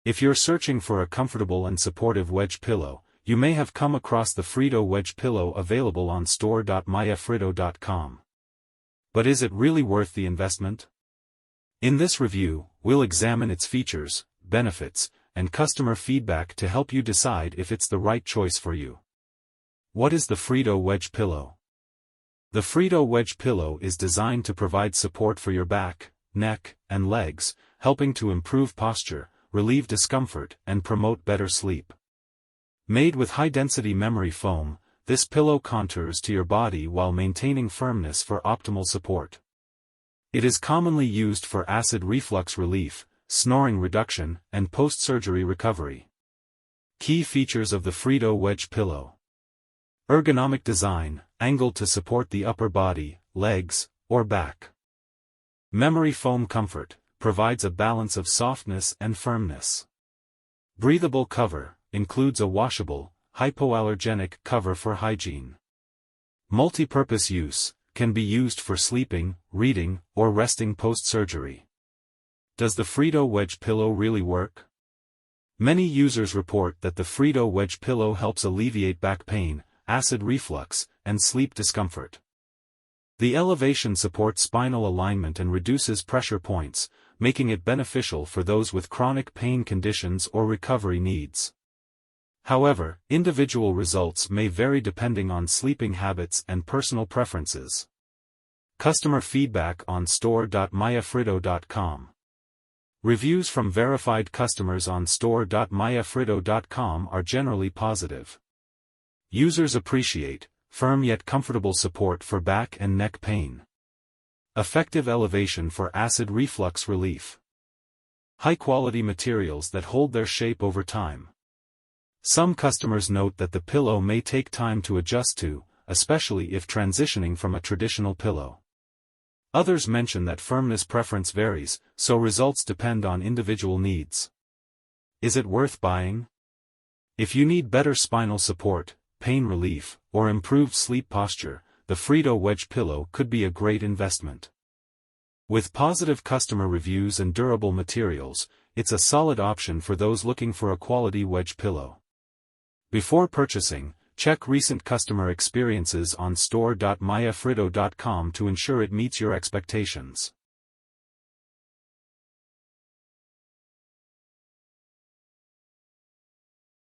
If you're searching for a comfortable and supportive wedge pillow, you may have come across the Frido Wedge Pillow available on store.myfrido.com. But is it really worth the investment? In this review, we'll examine its features, benefits, and customer feedback to help you decide if it's the right choice for you. What is the Frido Wedge Pillow? The Frido Wedge Pillow is designed to provide support for your back, neck, and legs, helping to improve posture, relieve discomfort, and promote better sleep. Made with high-density memory foam, this pillow contours to your body while maintaining firmness for optimal support. It is commonly used for acid reflux relief, snoring reduction, and post-surgery recovery. Key features of the Frido Wedge Pillow. Ergonomic design, angled to support the upper body, legs, or back. Memory foam comfort, provides a balance of softness and firmness. Breathable cover, includes a washable, hypoallergenic cover for hygiene. Multi-purpose use, can be used for sleeping, reading, or resting post-surgery. Does the Frido Wedge Pillow really work? Many users report that the Frido Wedge Pillow helps alleviate back pain, acid reflux, and sleep discomfort. The elevation supports spinal alignment and reduces pressure points, making it beneficial for those with chronic pain conditions or recovery needs. However, individual results may vary depending on sleeping habits and personal preferences. Customer feedback on store.myfrido.com. Reviews from verified customers on store.myfrido.com are generally positive. Users appreciate firm yet comfortable support for back and neck pain. Effective elevation for acid reflux relief. High-quality materials that hold their shape over time. Some customers note that the pillow may take time to adjust to, especially if transitioning from a traditional pillow. Others mention that firmness preference varies, so results depend on individual needs. Is it worth buying? If you need better spinal support, pain relief, or improved sleep posture, the Frido Wedge Pillow could be a great investment. With positive customer reviews and durable materials, it's a solid option for those looking for a quality wedge pillow. Before purchasing, check recent customer experiences on store.myfrido.com to ensure it meets your expectations.